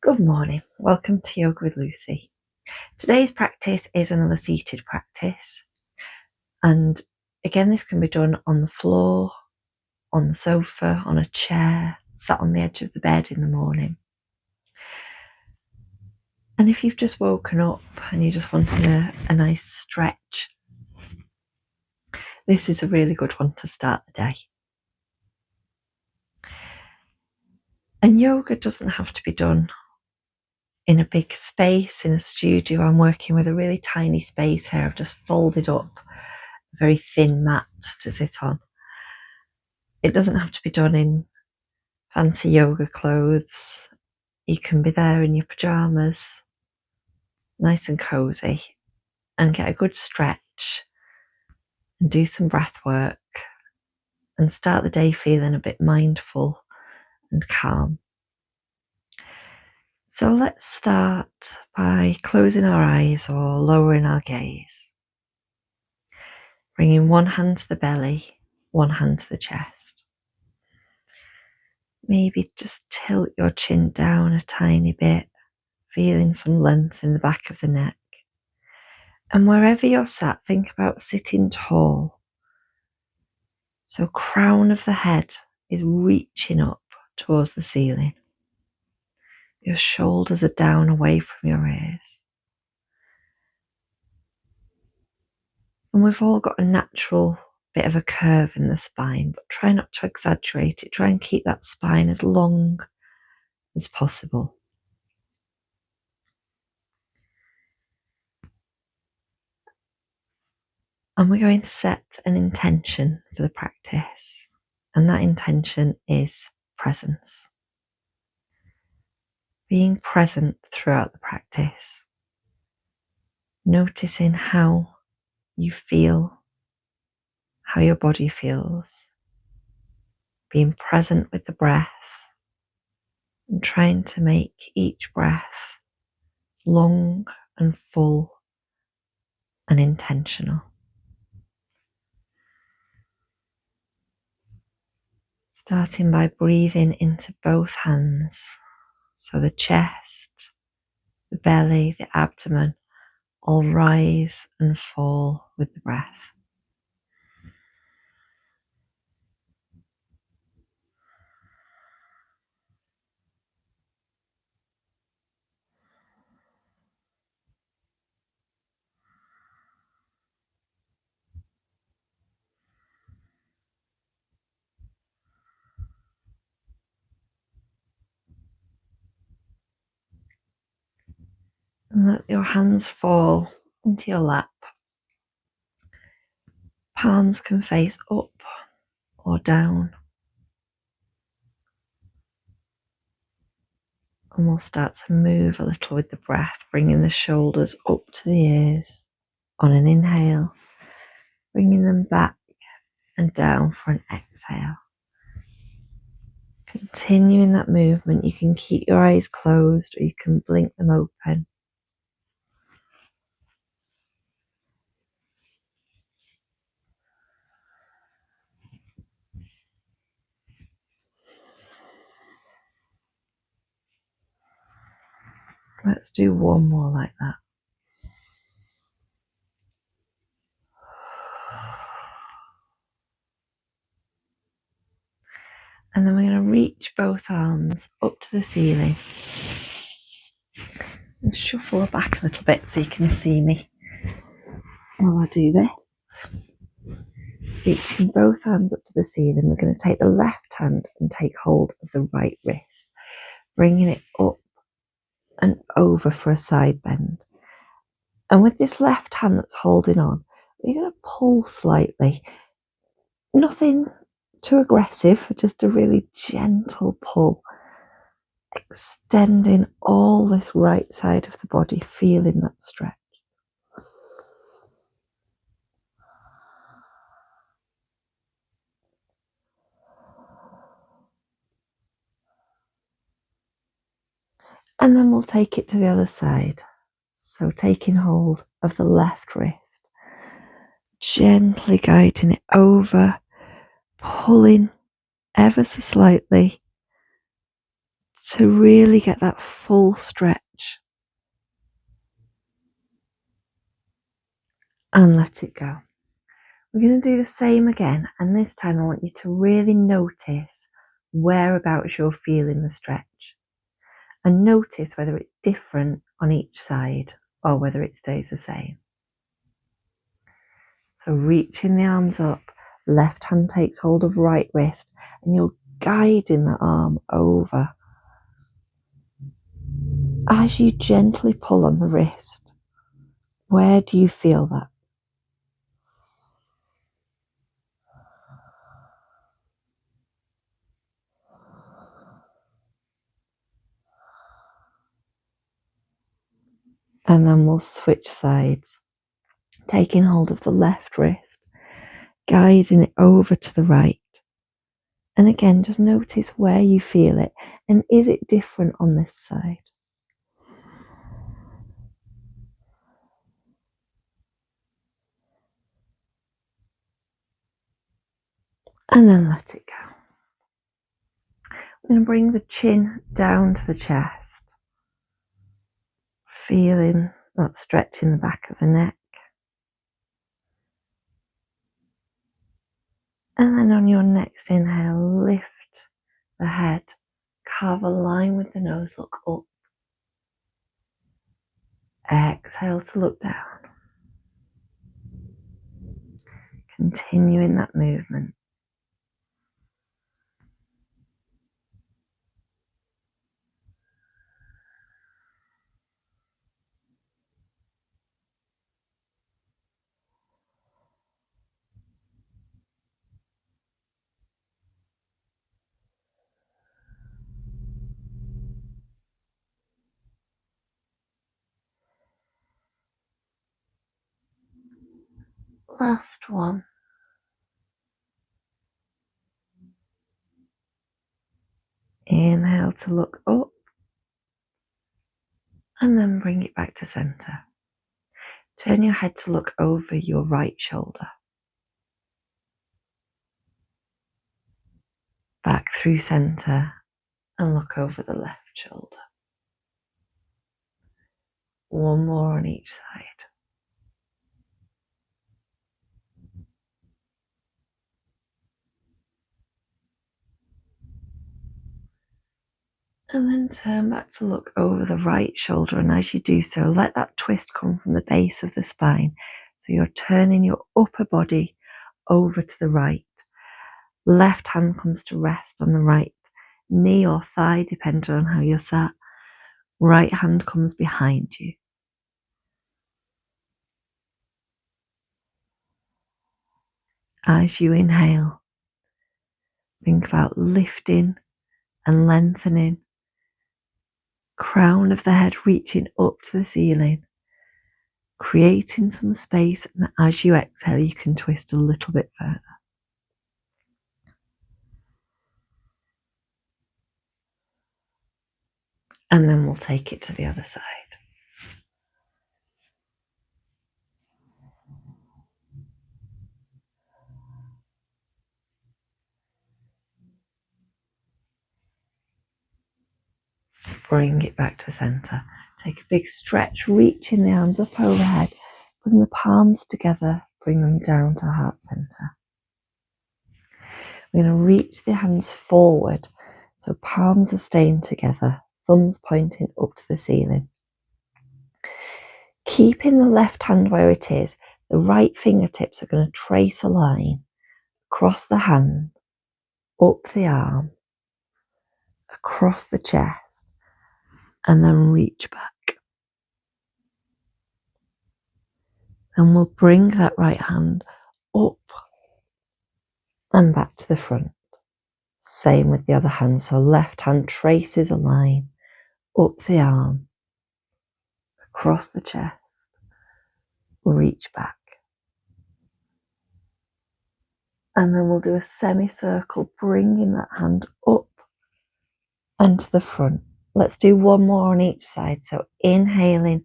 Good morning, welcome to Yoga with Lucy. Today's practice is another seated practice, and again this can be done on the floor, on the sofa, on a chair, sat on the edge of the bed in the morning. And if you've just woken up and you just wanted a nice stretch, this is a really good one to start the day. And yoga doesn't have to be done in a big space, in a studio. I'm working with a really tiny space here. I've just folded up a very thin mat to sit on. It doesn't have to be done in fancy yoga clothes. You can be there in your pyjamas, nice and cozy, and get a good stretch and do some breath work and start the day feeling a bit mindful and calm. So let's start by closing our eyes or lowering our gaze. Bringing one hand to the belly, one hand to the chest. Maybe just tilt your chin down a tiny bit, feeling some length in the back of the neck. And wherever you're sat, think about sitting tall. So crown of the head is reaching up towards the ceiling. Your shoulders are down away from your ears. And we've all got a natural bit of a curve in the spine, but try not to exaggerate it. Try and keep that spine as long as possible. And we're going to set an intention for the practice. And that intention is presence. Being present throughout the practice. Noticing how you feel, how your body feels. Being present with the breath and trying to make each breath long and full and intentional. Starting by breathing into both hands. So the chest, the belly, the abdomen all rise and fall with the breath. And let your hands fall into your lap. Palms can face up or down. And we'll start to move a little with the breath, bringing the shoulders up to the ears on an inhale, bringing them back and down for an exhale. Continuing that movement, you can keep your eyes closed or you can blink them open. Let's do one more like that. And then we're going to reach both arms up to the ceiling and shuffle back a little bit so you can see me while I do this. Reaching both hands up to the ceiling, we're going to take the left hand and take hold of the right wrist, bringing it up and over for a side bend. And with this left hand that's holding on, we're going to pull slightly. Nothing too aggressive, just a really gentle pull, extending all this right side of the body, feeling that stretch. And then we'll take it to the other side. So taking hold of the left wrist, gently guiding it over, pulling ever so slightly to really get that full stretch. And let it go. We're going to do the same again, and this time I want you to really notice whereabouts you're feeling the stretch, and notice whether it's different on each side or whether it stays the same. So reaching the arms up, left hand takes hold of right wrist, and you're guiding the arm over. As you gently pull on the wrist, where do you feel that? And then we'll switch sides, taking hold of the left wrist, guiding it over to the right. And again, just notice where you feel it, and is it different on this side? And then let it go. I'm going to bring the chin down to the chest, feeling that stretch in the back of the neck. And then on your next inhale, lift the head, carve a line with the nose, look up. Exhale to look down. Continuing that movement. Last one. Inhale to look up, and then bring it back to center. Turn your head to look over your right shoulder. Back through center and look over the left shoulder. One more on each side. And then turn back to look over the right shoulder, and as you do so, let that twist come from the base of the spine. So you're turning your upper body over to the right. Left hand comes to rest on the right knee or thigh, depending on how you're sat. Right hand comes behind you. As you inhale, think about lifting and lengthening. Crown of the head reaching up to the ceiling, creating some space, and as you exhale you can twist a little bit further. And then we'll take it to the other side. Bring it back to center. Take a big stretch, reaching the arms up overhead. Bring the palms together, bring them down to heart center. We're going to reach the hands forward, so palms are staying together, thumbs pointing up to the ceiling. Keeping the left hand where it is, the right fingertips are going to trace a line across the hand, up the arm, across the chest, and then reach back. And we'll bring that right hand up and back to the front. Same with the other hand. So left hand traces a line up the arm, across the chest, reach back. And then we'll do a semicircle, bringing that hand up and to the front. Let's do one more on each side. So inhaling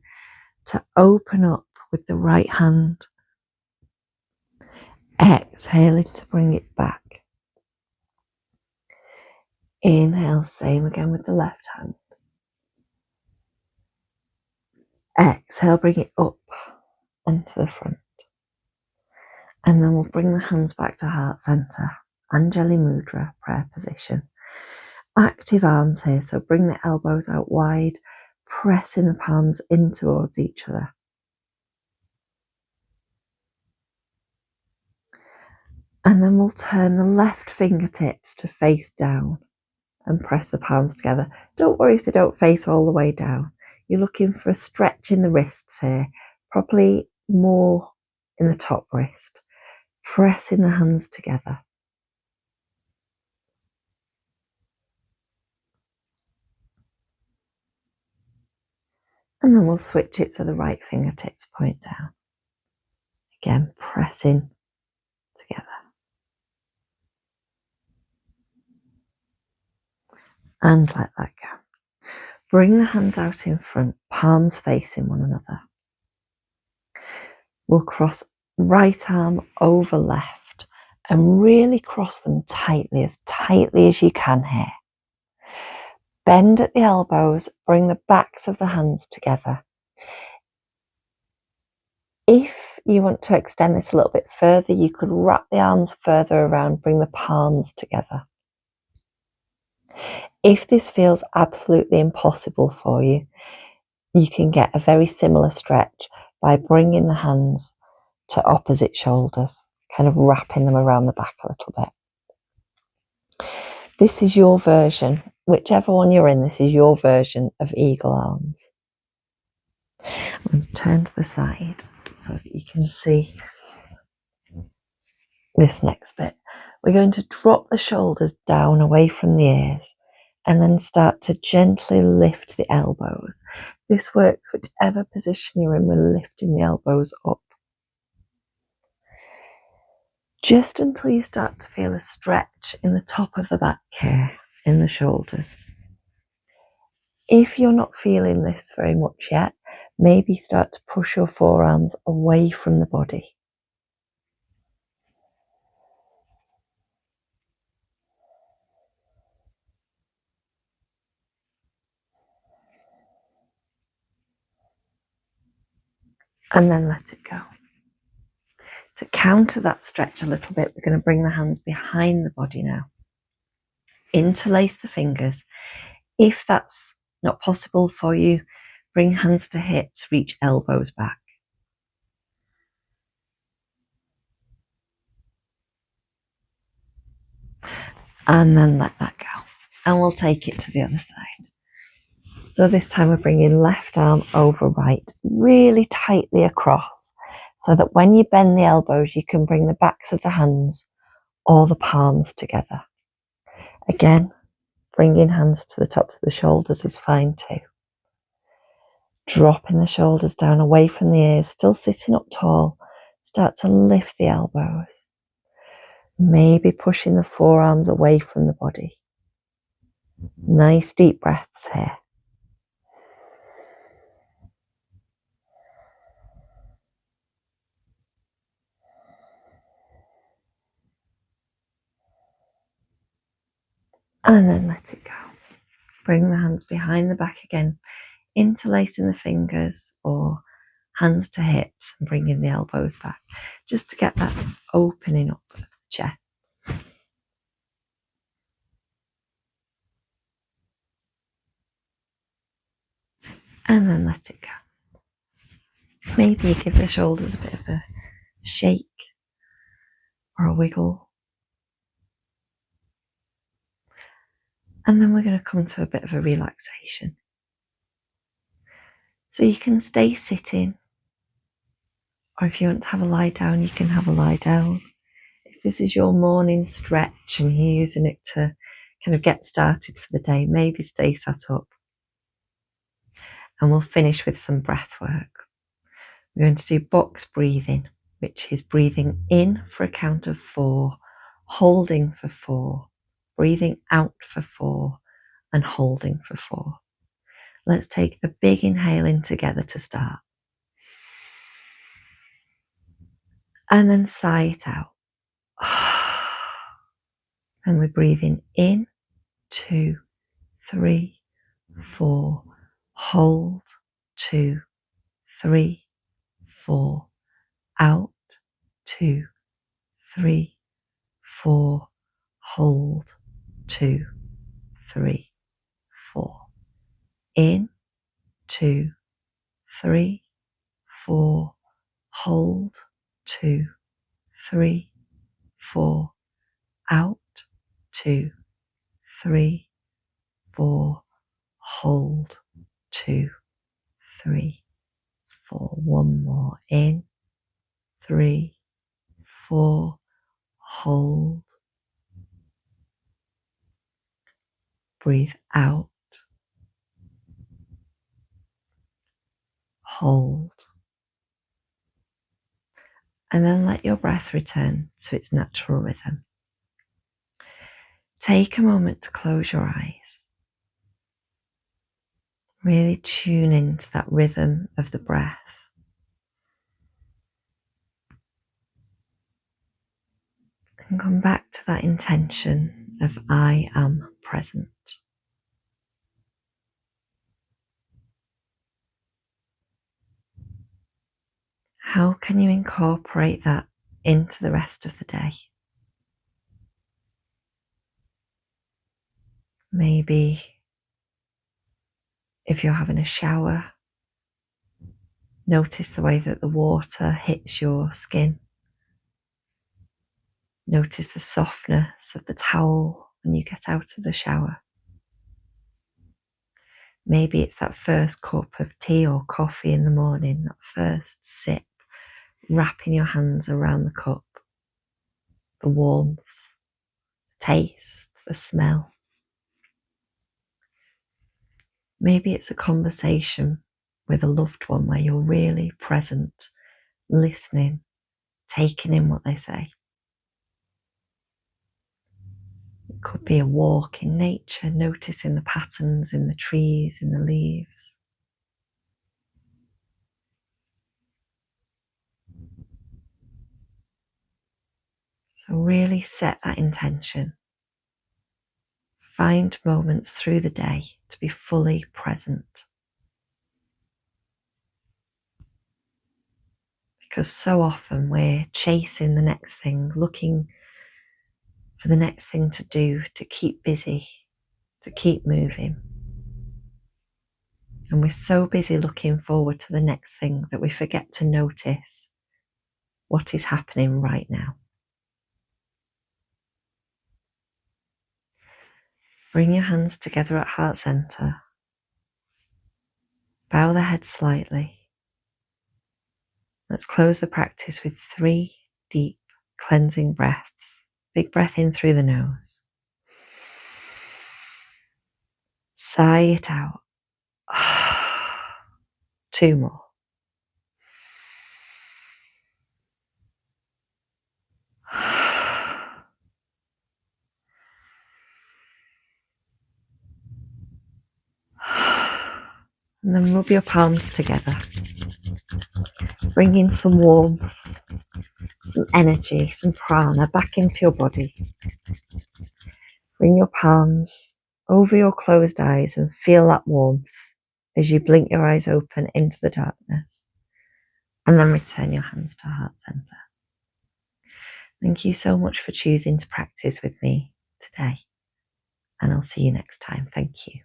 to open up with the right hand. Exhaling to bring it back. Inhale, same again with the left hand. Exhale, bring it up onto the front. And then we'll bring the hands back to heart center. Anjali Mudra, prayer position. Active arms here, so bring the elbows out wide, pressing the palms in towards each other. And then we'll turn the left fingertips to face down and press the palms together. Don't worry if they don't face all the way down. You're looking for a stretch in the wrists here, probably more in the top wrist. Pressing the hands together. And then we'll switch it so the right fingertips point down. Again, pressing together. And let that go. Bring the hands out in front, palms facing one another. We'll cross right arm over left and really cross them tightly as you can here. Bend at the elbows, bring the backs of the hands together. If you want to extend this a little bit further, you could wrap the arms further around, bring the palms together. If this feels absolutely impossible for you, you can get a very similar stretch by bringing the hands to opposite shoulders, kind of wrapping them around the back a little bit. This is your version, whichever one you're in, this is your version of eagle arms. I'm going to turn to the side so that you can see this next bit. We're going to drop the shoulders down away from the ears and then start to gently lift the elbows. This works whichever position you're in, we're lifting the elbows up. Just until you start to feel a stretch in the top of the back here, in the shoulders. If you're not feeling this very much yet, maybe start to push your forearms away from the body. And then let it go. To counter that stretch a little bit, we're going to bring the hands behind the body now. Interlace the fingers. If that's not possible for you, bring hands to hips, reach elbows back. And then let that go. And we'll take it to the other side. So this time we're bringing left arm over right, really tightly across, so that when you bend the elbows, you can bring the backs of the hands or the palms together. Again, bringing hands to the tops of the shoulders is fine too. Dropping the shoulders down away from the ears, still sitting up tall. Start to lift the elbows. Maybe pushing the forearms away from the body. Nice deep breaths here. And then let it go. Bring the hands behind the back again, interlacing the fingers or hands to hips and bringing the elbows back, just to get that opening up of the chest. And then let it go. Maybe give the shoulders a bit of a shake or a wiggle. And then we're going to come to a bit of a relaxation. So you can stay sitting, or if you want to have a lie down, you can have a lie down. If this is your morning stretch and you're using it to kind of get started for the day, maybe stay sat up. And we'll finish with some breath work. We're going to do box breathing, which is breathing in for a count of 4, holding for 4, breathing out for 4, and holding for 4. Let's take a big inhale in together to start. And then sigh it out. And we're breathing in 2, 3, 4. Hold. 2, 3, 4. Out. 2, 3, 4. Hold. 2, 3, 4. In. 2, 3, 4. Hold. 2, 3, 4. Out. 2, 3, 4. Hold. 2, 3, 4. One more. In. 3, 4. Hold. Breathe out. Hold. And then let your breath return to its natural rhythm. Take a moment to close your eyes. Really tune into that rhythm of the breath. And come back to that intention of I am present. How can you incorporate that into the rest of the day? Maybe if you're having a shower, notice the way that the water hits your skin. Notice the softness of the towel when you get out of the shower. Maybe it's that first cup of tea or coffee in the morning, that first sip, wrapping your hands around the cup, the warmth, the taste, the smell. Maybe it's a conversation with a loved one where you're really present, listening, taking in what they say. It could be a walk in nature, noticing the patterns in the trees, in the leaves. So really set that intention. Find moments through the day to be fully present. Because so often we're chasing the next thing, looking for the next thing to do, to keep busy, to keep moving. And we're so busy looking forward to the next thing that we forget to notice what is happening right now. Bring your hands together at heart center. Bow the head slightly. Let's close the practice with 3 deep cleansing breaths. Big breath in through the nose. Sigh it out. 2 more. And then rub your palms together. Bring in some warmth, some energy, some prana back into your body. Bring your palms over your closed eyes and feel that warmth as you blink your eyes open into the darkness. And then return your hands to heart center. Thank you so much for choosing to practice with me today. And I'll see you next time. Thank you.